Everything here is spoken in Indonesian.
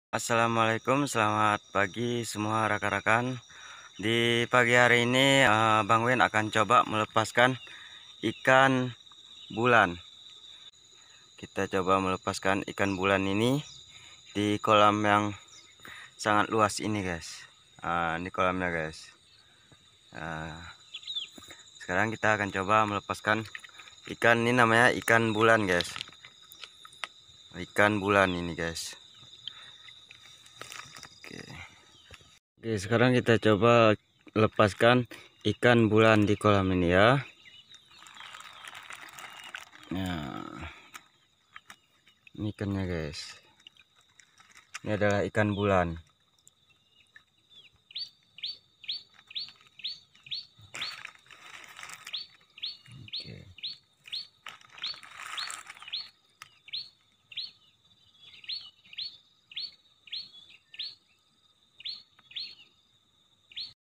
Assalamualaikum, selamat pagi semua rekan-rekan. Di pagi hari ini Bang Win akan coba melepaskan ikan bulan. Kita coba melepaskan ikan bulan ini di kolam yang sangat luas ini, guys. Ini kolamnya, guys. Sekarang kita akan coba melepaskan ikan ini, namanya ikan bulan, guys. Ikan bulan ini, guys. Oke, sekarang kita coba lepaskan ikan bulan di kolam ini ya. Ini ikannya, guys. Ini adalah ikan bulan.